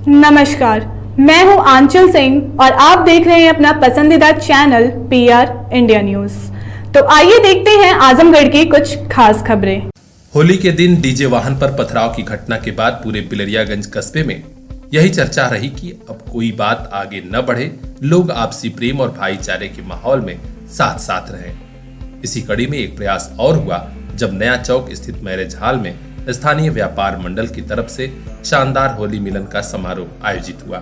नमस्कार, मैं हूं आंचल सिंह और आप देख रहे हैं अपना पसंदीदा चैनल पीआर इंडिया न्यूज। तो आइए देखते हैं आजमगढ़ की कुछ खास खबरें। होली के दिन डीजे वाहन पर पथराव की घटना के बाद पूरे बिलरियागंज कस्बे में यही चर्चा रही कि अब कोई बात आगे न बढ़े, लोग आपसी प्रेम और भाईचारे के माहौल में साथ साथ रहें। इसी कड़ी में एक प्रयास और हुआ जब नया चौक स्थित मैरिज हॉल में स्थानीय व्यापार मंडल की तरफ से शानदार होली मिलन का समारोह आयोजित हुआ।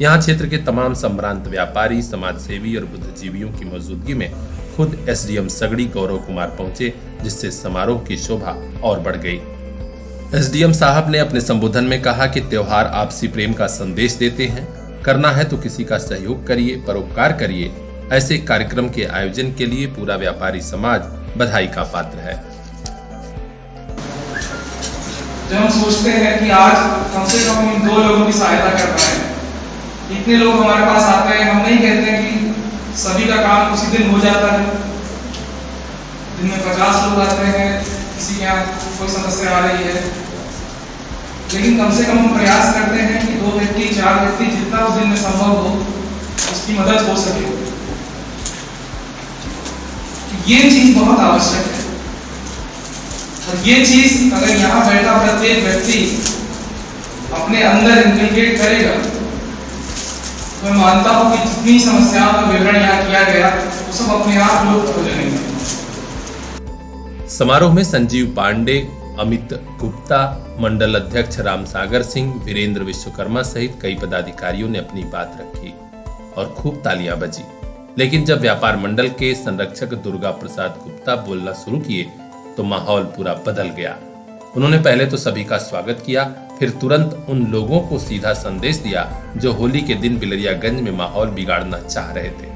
यहाँ क्षेत्र के तमाम संभ्रांत व्यापारी, समाज सेवी और बुद्धिजीवियों की मौजूदगी में खुद एसडीएम सगड़ी गौरव कुमार पहुंचे, जिससे समारोह की शोभा और बढ़ गई। एसडीएम साहब ने अपने संबोधन में कहा कि त्योहार आपसी प्रेम का संदेश देते हैं। करना है तो किसी का सहयोग करिए, परोपकार करिए। ऐसे कार्यक्रम के आयोजन के लिए पूरा व्यापारी समाज बधाई का पात्र है। जब हम सोचते हैं कि आज कम से कम इन 2 लोगों की सहायता कर रहे हैं, इतने लोग हमारे पास आते हैं, हम नहीं कहते हैं कि सभी का काम उसी दिन हो जाता है। दिन में 50 लोग आते हैं, किसी के यहाँ कोई समस्या आ रही है, लेकिन कम से कम हम प्रयास करते हैं कि 2 व्यक्ति 4 व्यक्ति जितना उस दिन में संभव हो उसकी मदद हो सके। ये चीज बहुत आवश्यक है और ये चीज अगर यहाँ बैठा प्रत्येक व्यक्ति अपने अंदर इंटीग्रेट करेगा तो मैं मानता हूं कि जितनी समस्याओं का विवरण यहाँ किया गया वो सब अपने आप लुप्त हो जाएंगे। समारोह में संजीव पांडे, अमित गुप्ता, मंडल अध्यक्ष रामसागर सिंह, वीरेंद्र विश्वकर्मा सहित कई पदाधिकारियों ने अपनी बात रखी और खूब तालियां बजी। लेकिन जब व्यापार मंडल के संरक्षक दुर्गा प्रसाद गुप्ता बोलना शुरू किए तो माहौल पूरा बदल गया। उन्होंने पहले तो सभी का स्वागत किया, फिर तुरंत उन लोगों को सीधा संदेश दिया जो होली के दिन बिलरियागंज में माहौल बिगाड़ना चाह रहे थे।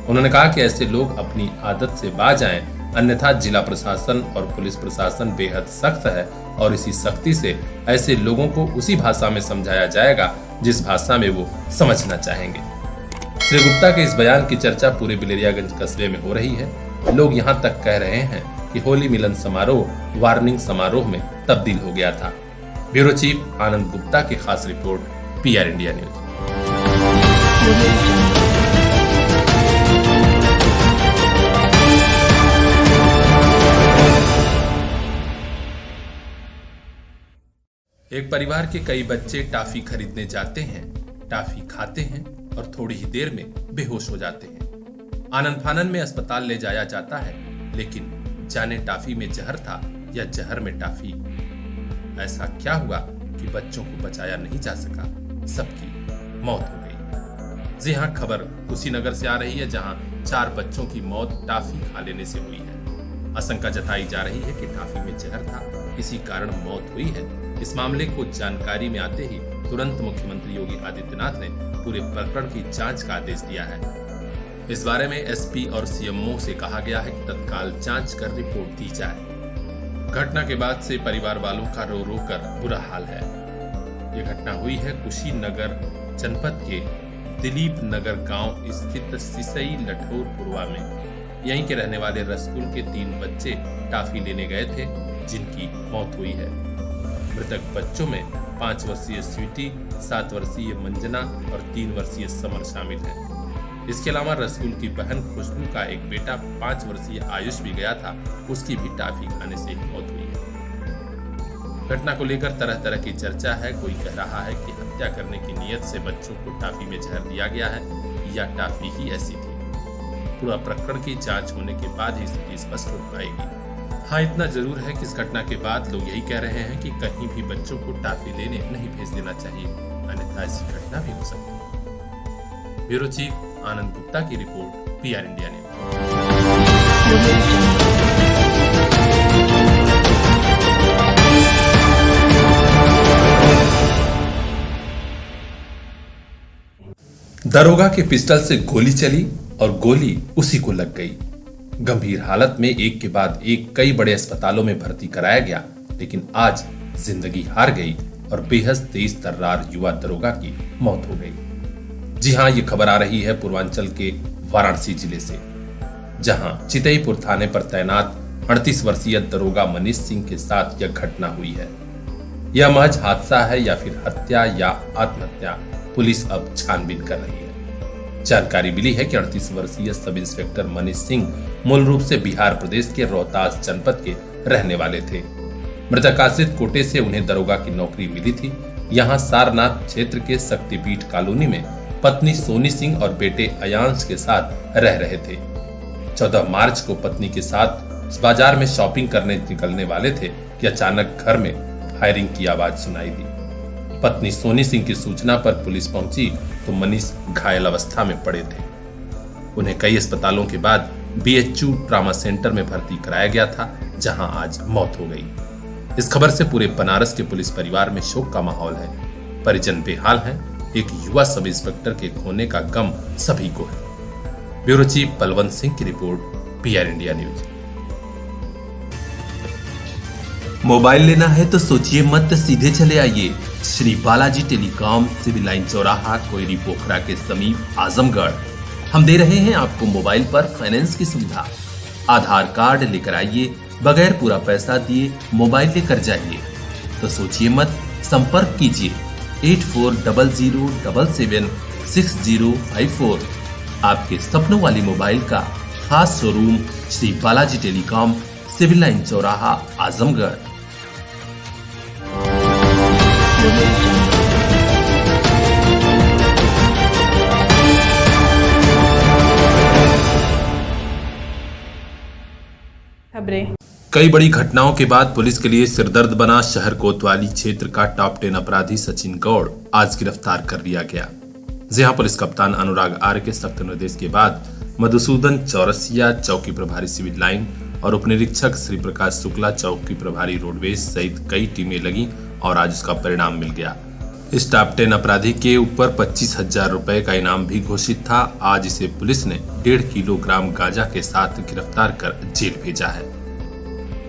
उन्होंने कहा कि ऐसे लोग अपनी आदत से बाज आएं, अन्यथा जिला प्रशासन और पुलिस प्रशासन बेहद सख्त है और इसी सख्ती से ऐसे लोगों को उसी भाषा में समझाया जाएगा जिस भाषा में वो समझना चाहेंगे। श्री गुप्ता के इस बयान की चर्चा पूरे बिलरियागंज कस्बे में हो रही है। लोग यहाँ तक कह रहे हैं कि होली मिलन समारोह वार्निंग समारोह में तब्दील हो गया था। ब्यूरो चीफ आनंद गुप्ता की खास रिपोर्ट, पीआर इंडिया न्यूज। एक परिवार के कई बच्चे टॉफी खरीदने जाते हैं, टॉफी खाते हैं और थोड़ी ही देर में बेहोश हो जाते हैं। आनन फानन में अस्पताल ले जाया जाता है, लेकिन जाने टॉफी में जहर था या जहर में टॉफी। ऐसा क्या हुआ कि बच्चों को बचाया नहीं जा सका, सबकी मौत हो गई। जी हां, खबर कुशीनगर से आ रही है, जहां 4 बच्चों की मौत टॉफी खा लेने से हुई है। आशंका जताई जा रही है कि टॉफी में जहर था, इसी कारण मौत हुई है। इस मामले को जानकारी में आते ही तुरंत मुख्यमंत्री योगी आदित्यनाथ ने पूरे प्रकरण की जांच का आदेश दिया है। इस बारे में एसपी और सीएमओ से कहा गया है कि तत्काल जांच कर रिपोर्ट दी जाए। घटना के बाद से परिवार वालों का रो रो कर बुरा हाल है। ये घटना हुई है कुशीनगर जनपद के दिलीप नगर गांव स्थित सिसई लठौर पुरवा में। यहीं के रहने वाले रसगुल के 3 बच्चे टॉफी लेने गए थे, जिनकी मौत हुई है। मृतक बच्चों में 5 वर्षीय स्वीटी, 7 वर्षीय मंजना और 3 वर्षीय समर शामिल है। इसके अलावा रसूल की बहन खुशबू का एक बेटा 5 वर्षीय आयुष भी गया था, उसकी भी टॉफी खाने से मौत हुई है। घटना को लेकर तरह तरह की चर्चा है। कोई कह रहा है कि हत्या करने की नीयत से बच्चों को टॉफी में जहर दिया गया है या टॉफी ही ऐसी थी। पूरा प्रकरण की जांच होने के बाद ही स्थिति स्पष्ट हो पाएगी। हाँ, इतना जरूर है कि इस घटना के बाद लोग यही कह रहे हैं कि कहीं भी बच्चों को टॉफी लेने नहीं भेज देना चाहिए, अन्यथा ऐसी घटना भी हो सकती है। ब्यूरो चीफ आनंद गुप्ता की रिपोर्ट, पीआर इंडिया न्यूज। दरोगा के पिस्टल से गोली चली और गोली उसी को लग गई। गंभीर हालत में एक के बाद एक कई बड़े अस्पतालों में भर्ती कराया गया, लेकिन आज जिंदगी हार गई और बेहद तेज तर्रार युवा दरोगा की मौत हो गई। जी हां, ये खबर आ रही है पूर्वांचल के वाराणसी जिले से, जहां चितईपुर थाने पर तैनात 38 वर्षीय दरोगा मनीष सिंह के साथ यह घटना हुई है। यह महज हादसा है या फिर हत्या या आत्महत्या, पुलिस अब छानबीन कर रही है। जानकारी मिली है कि 38 वर्षीय सब इंस्पेक्टर मनीष सिंह मूल रूप से बिहार प्रदेश के रोहतास जनपद के रहने वाले थे। मृतक आश्रित कोटे से उन्हें दरोगा की नौकरी मिली थी। यहाँ सारनाथ क्षेत्र के शक्तिपीठ कॉलोनी में पत्नी सोनी सिंह और बेटे अयांश के साथ रह रहे थे। 14 मार्च को पत्नी के साथ बाजार में शॉपिंग करने निकलने वाले थे कि अचानक घर में फायरिंग की आवाज सुनाई दी। पत्नी सोनी सिंह की सूचना पर पुलिस पहुंची तो मनीष घायल अवस्था में पड़े थे। उन्हें कई अस्पतालों के बाद BHU ट्रामा सेंटर में भर्ती कराया गया था, जहां आज मौत हो गई। इस खबर से पूरे बनारस के पुलिस परिवार में शोक का माहौल है। परिजन बेहाल हैं। एक युवा सब इंस्पेक्टर के खोने का गम सभी को है। ब्यूरो चीफ बलवंत सिंह की report, PR India news. Mobile लेना है तो सोचिए मत, सीधे चले आइए Shri Balaji telecom, civil line चौराहा, कोयरी पोखरा के समीप, आजमगढ़। हम दे रहे हैं आपको मोबाइल पर फाइनेंस की सुविधा। आधार कार्ड लेकर आइए, बगैर पूरा पैसा दिए मोबाइल लेकर जाइए। तो सोचिए मत, संपर्क कीजिए 8400776054। आपके सपनों वाली मोबाइल का खास showroom Shri Balaji telecom, civil line चौराहा, आजमगढ़। खबरें। कई बड़ी घटनाओं के बाद पुलिस के लिए सिरदर्द बना शहर कोतवाली क्षेत्र का टॉप 10 अपराधी सचिन गौड़ आज गिरफ्तार कर लिया गया। जहां पुलिस कप्तान अनुराग आर्य के सख्त निर्देश के बाद मधुसूदन चौरसिया चौकी प्रभारी सिविल लाइन और उप निरीक्षक श्री प्रकाश शुक्ला चौकी प्रभारी रोडवेज सहित कई टीमें लगी और आज उसका परिणाम मिल गया। इस टॉप 10 अपराधी के ऊपर 25,000 रुपए का इनाम भी घोषित था। आज इसे पुलिस ने 1.5 किलोग्राम गांजा के साथ गिरफ्तार कर जेल भेजा है।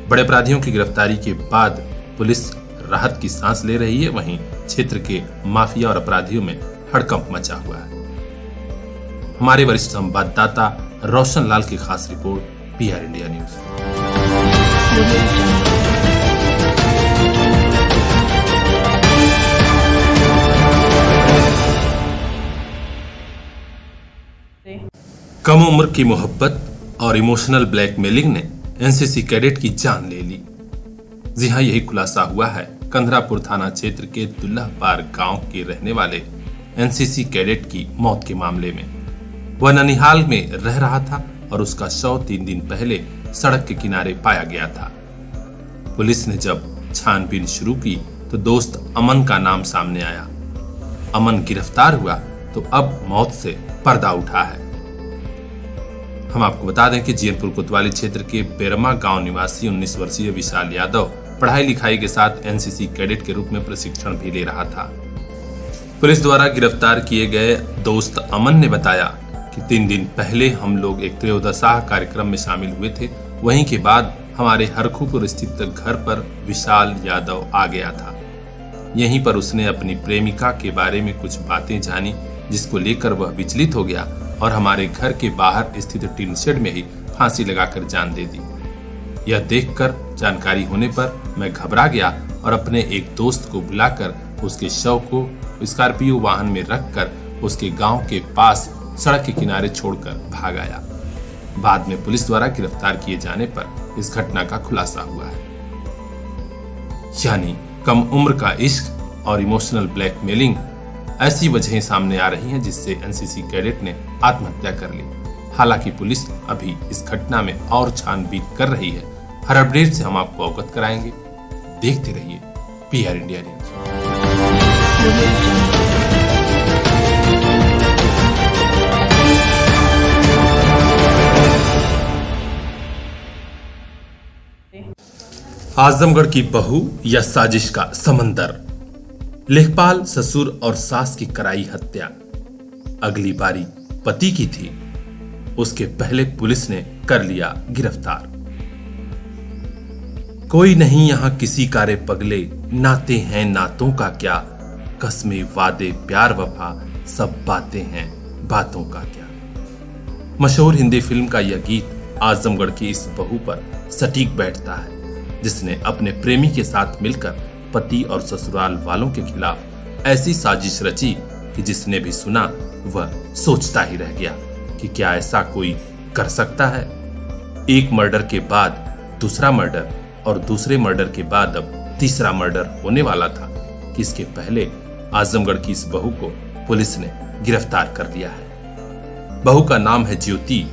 बड़े अपराधियों की गिरफ्तारी के बाद पुलिस राहत की सांस ले रही है। वहीं क्षेत्र के माफिया और अपराधियों में हड़कंप मचा हुआ है। हमारे वरिष्ठ संवाददाता रोशन लाल की खास रिपोर्ट, PR इंडिया न्यूज। कम उम्र की मोहब्बत और इमोशनल ब्लैकमेलिंग ने NCC कैडेट की जान ले ली। जी हां, यही खुलासा हुआ है कंधरापुर थाना क्षेत्र के दुल्लापार गांव के रहने वाले NCC कैडेट की मौत के मामले में। वह ननिहाल में रह रहा था और उसका शव 3 दिन पहले सड़क के किनारे पाया गया था। पुलिस ने जब छानबीन शुरू की तो दोस्त अमन का नाम सामने आया। अमन गिरफ्तार हुआ तो अब मौत से पर्दा उठा है। हम आपको बता दें कि जीनपुर कोतवाली क्षेत्र के बेरमा गांव निवासी 19 वर्षीय विशाल यादव पढ़ाई लिखाई के साथ NCC कैडेट के रूप में प्रशिक्षण भी ले रहा था। पुलिस द्वारा गिरफ्तार किए गए दोस्त अमन ने बताया कि 3 दिन पहले हम लोग एक त्रयोदशाह कार्यक्रम में शामिल हुए थे। वहीं के बाद हमारे हरखूपुर स्थित घर पर विशाल यादव आ गया था। यहीं पर उसने अपनी प्रेमिका के बारे में कुछ बातें जानी, जिसको लेकर वह विचलित हो गया और हमारे घर के बाहर स्थित टीन शेड में ही फांसी लगाकर जान दे दी। यह देखकर जानकारी होने पर मैं घबरा गया और अपने एक दोस्त को बुलाकर उसके शव को स्कॉर्पियो वाहन में रखकर उसके गांव के पास सड़क के किनारे छोड़कर भाग आया। बाद में पुलिस द्वारा गिरफ्तार किए जाने पर इस घटना का खुलासा हुआ है। यानी कम उम्र का इश्क और इमोशनल ब्लैकमेलिंग ऐसी वजहें सामने आ रही हैं जिससे NCC कैडेट ने आत्महत्या कर ली। हालांकि पुलिस अभी इस घटना में और छानबीन कर रही है। हर अपडेट से हम आपको अवगत कराएंगे। देखते रहिए PR इंडिया न्यूज। आजमगढ़ की बहू या साजिश का समंदर। लेखपाल ससुर और सास की कराई हत्या। अगली बारी पति की थी, उसके पहले पुलिस ने कर लिया गिरफ्तार। कोई नहीं यहां किसी कारे पगले, नाते हैं नातों का क्या, कस्में वादे प्यार वफा, सब बातें हैं बातों का क्या। मशहूर हिंदी फिल्म का यह गीत आजमगढ़ की इस बहू पर सटीक बैठता है, जिसने अपने प्रेमी के साथ मिलकर पति और ससुराल वालों के खिलाफ ऐसी साजिश रची कि जिसने भी सुना वह सोचता ही रह गया कि क्या ऐसा कोई कर सकता है। एक मर्डर के बाद दूसरा मर्डर और दूसरे मर्डर के बाद अब तीसरा मर्डर होने वाला था कि इसके पहले आजमगढ़ की इस बहू को पुलिस ने गिरफ्तार कर लिया है। बहू का नाम है ज्योति।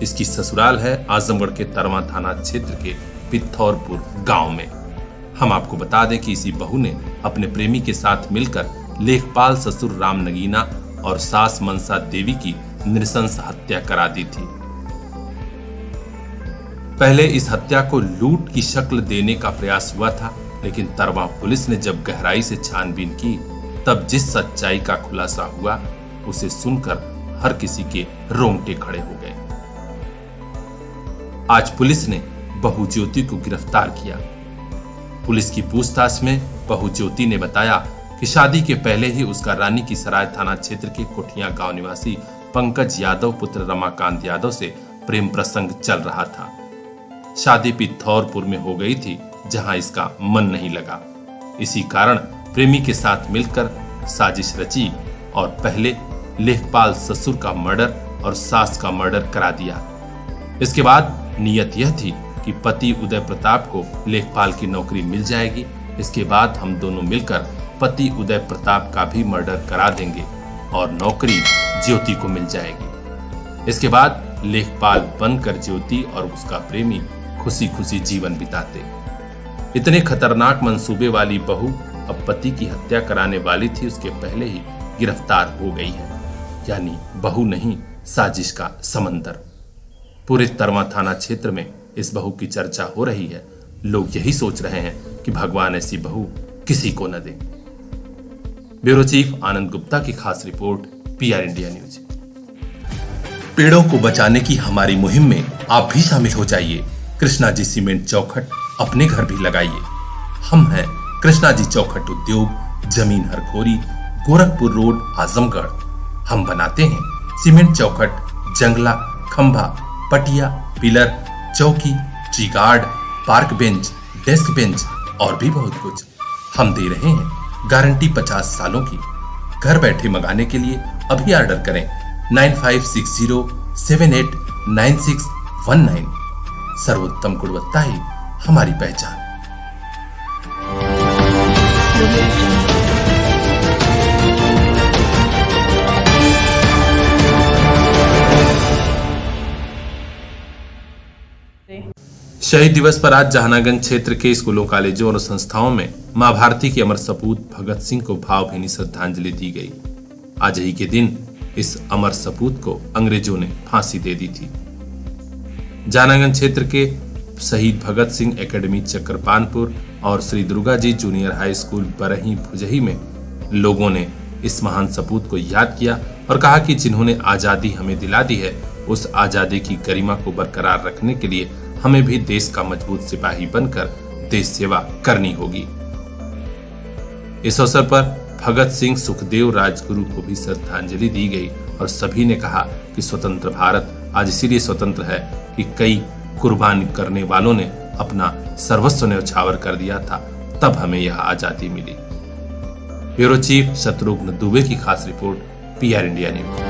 इसकी ससुराल है आजमगढ़ के तरवा थाना क्षेत्र के पिथौरपुर गांव में। हम आपको बता दें कि इसी बहू ने अपने प्रेमी के साथ मिलकर लेखपाल ससुर राम नगीना और सास मनसा देवी की नृशंस हत्या करा दी थी। पहले इस हत्या को लूट की शक्ल देने का प्रयास हुआ था, लेकिन तरवा पुलिस ने जब गहराई से छानबीन की तब जिस सच्चाई का खुलासा हुआ उसे सुनकर हर किसी के रोंगटे खड़े हो गए। आज पुलिस ने बहू ज्योति को गिरफ्तार किया। पुलिस की पूछताछ में बहू ज्योति ने बताया कि शादी के पहले ही उसका रानी की सराय थाना क्षेत्र के कोठिया गांव निवासी पंकज यादव पुत्र रमाकांत यादव से प्रेम प्रसंग चल रहा था। शादी पिथौरपुर में हो गई थी जहां इसका मन नहीं लगा। इसी कारण प्रेमी के साथ मिलकर साजिश रची और पहले लेखपाल ससुर का मर्डर और सास का मर्डर करा दिया। इसके बाद नियत यह थी कि पति उदय प्रताप को लेखपाल की नौकरी मिल जाएगी। इसके बाद हम दोनों मिलकर पति उदय प्रताप का भी मर्डर करा देंगे और नौकरी ज्योति को मिल जाएगी। इसके बाद लेखपाल बनकर ज्योति और उसका प्रेमी खुशी खुशी जीवन बिताते। इतने खतरनाक मंसूबे वाली बहू अब पति की हत्या कराने वाली थी उसके पहले ही गिरफ्तार हो गई है। यानी बहू नहीं, साजिश का समंदर। पूरे तरवा थाना क्षेत्र में इस बहू की चर्चा हो रही है। लोग यही सोच रहे हैं कि भगवान ऐसी बहू किसी को न दे। ब्यूरो चीफ आनंद गुप्ता की खास रिपोर्ट, PR इंडिया न्यूज। पेड़ों को बचाने की हमारी मुहिम में आप भी शामिल हो जाइए। कृष्णा जी सीमेंट चौखट अपने घर भी लगाइए। हम हैं कृष्णा जी चौखट उद्योग, जमीन हरखोरी, गोरखपुर रोड, आजमगढ़। हम बनाते हैं सीमेंट चौखट, जंगला, खंभा, पटिया, पिलर, चौकी, tree guard, park bench, desk bench और भी बहुत कुछ। हम दे रहे हैं गारंटी 50 सालों की। घर बैठे मंगाने के लिए अभी ऑर्डर करें 9560789619। सर्वोत्तम गुणवत्ता ही हमारी पहचान। शहीद दिवस पर आज जहानागंज क्षेत्र के स्कूलों, कॉलेजों और संस्थाओं में मां भारती के अमर सपूत भगत सिंह को भावभीनी श्रद्धांजलि दी गई। आज ही के दिन इस अमर सपूत को अंग्रेजों ने फांसी दे दी थी। जहानागंज क्षेत्र के शहीद भगत सिंह एकेडमी चक्रपानपुर और Shri Durga ji junior high school Barhi भुजही में लोगों ने इस महान सपूत को याद किया और कहा कि जिन्होंने आजादी हमें दिला दी है, उस आजादी की गरिमा को बरकरार रखने के लिए हमें भी देश का मजबूत सिपाही बनकर देश सेवा करनी होगी। इस अवसर पर भगत सिंह, सुखदेव, राजगुरु को भी श्रद्धांजलि दी गई और सभी ने कहा कि स्वतंत्र भारत आज इसीलिए स्वतंत्र है कि कई कुर्बानी करने वालों ने अपना सर्वस्व न्यौछावर कर दिया था, तब हमें यह आजादी मिली। ब्यूरो चीफ शत्रुघ्न दुबे की खास रिपोर्ट, PR इंडिया न्यूज।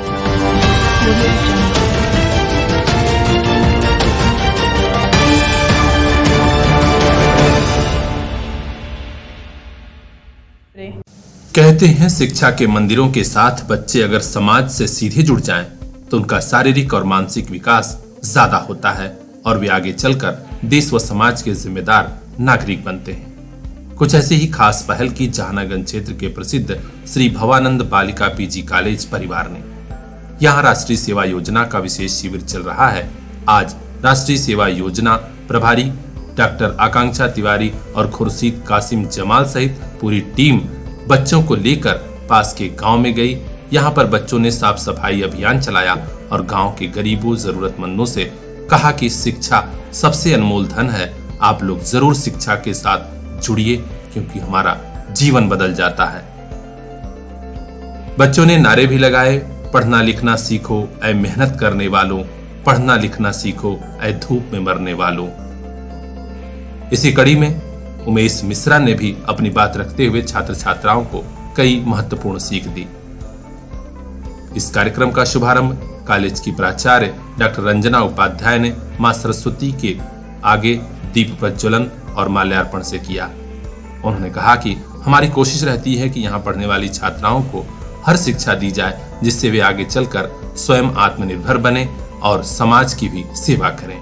कहते हैं शिक्षा के मंदिरों के साथ बच्चे अगर समाज से सीधे जुड़ जाएं, तो उनका शारीरिक और मानसिक विकास ज्यादा होता है और वे आगे चलकर देश व समाज के जिम्मेदार नागरिक बनते हैं। कुछ ऐसी ही खास पहल की जहानागंज क्षेत्र के प्रसिद्ध श्री भवानंद बालिका PG कॉलेज परिवार ने। यहाँ राष्ट्रीय सेवा योजना का विशेष शिविर चल रहा है। आज राष्ट्रीय सेवा योजना प्रभारी डॉक्टर आकांक्षा तिवारी और खुर्शीद कासिम जमाल सहित पूरी टीम बच्चों को लेकर पास के गांव में गई। यहाँ पर बच्चों ने साफ सफाई अभियान चलाया और गांव के गरीबों, जरूरतमंदों से कहा कि शिक्षा सबसे अनमोल धन है। आप लोग जरूर शिक्षा के साथ जुड़िए क्योंकि हमारा जीवन बदल जाता है। बच्चों ने नारे भी लगाए, पढ़ना लिखना सीखो ऐ मेहनत करने वालों, पढ़ना लिखना सीखो ऐ धूप में मरने वालों। इसी कड़ी में उमेश मिश्रा ने भी अपनी बात रखते हुए छात्र छात्राओं को कई महत्वपूर्ण सीख दी। इस कार्यक्रम का शुभारंभ कॉलेज की प्राचार्य डॉक्टर रंजना उपाध्याय ने मां सरस्वती के आगे दीप प्रज्वलन और माल्यार्पण से किया। उन्होंने कहा कि हमारी कोशिश रहती है कि यहाँ पढ़ने वाली छात्राओं को हर शिक्षा दी जाए जिससे वे आगे चलकर स्वयं आत्मनिर्भर बने और समाज की भी सेवा करें।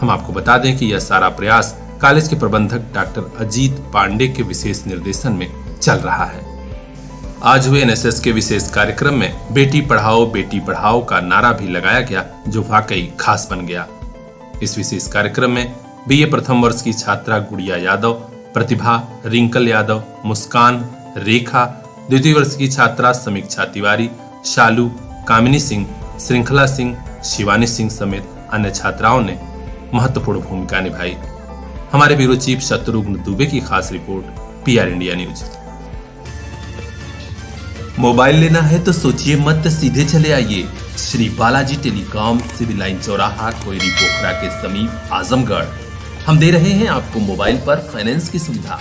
हम आपको बता दें कि यह सारा प्रयास कॉलेज के प्रबंधक डॉक्टर अजीत पांडे के विशेष निर्देशन में चल रहा है। आज हुए एनएसएस के विशेष कार्यक्रम में बेटी पढ़ाओ का नारा भी लगाया गया, जो वाकई खास बन गया। इस विशेष कार्यक्रम में बीए प्रथम वर्ष की छात्रा गुड़िया यादव, प्रतिभा, रिंकल यादव, मुस्कान, रेखा, द्वितीय वर्ष की छात्रा समीक्षा तिवारी, शालू, कामिनी सिंह, श्रृंखला सिंह, शिवानी सिंह समेत अन्य छात्राओं ने महत्वपूर्ण भूमिका निभाई। हमारे ब्यूरो चीफ शत्रुघ्न दुबे की खास report, PR India news. Mobile लेना है तो सोचिए मत, सीधे चले आइए Shri Balaji telecom, civil line चौराहा, कोयरी पोखरा के समीप, आजमगढ़। हम दे रहे हैं आपको मोबाइल पर फाइनेंस की सुविधा।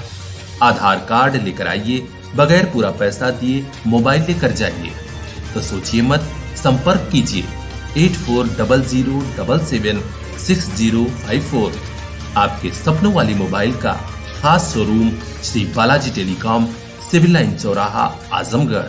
आधार कार्ड लेकर आइए, बगैर पूरा पैसा दिए मोबाइल लेकर जाइए। तो सोचिए मत, संपर्क कीजिए 8400776054। आपके सपनों वाली मोबाइल का खास showroom Shri Balaji telecom, civil line चौराहा, आजमगढ़।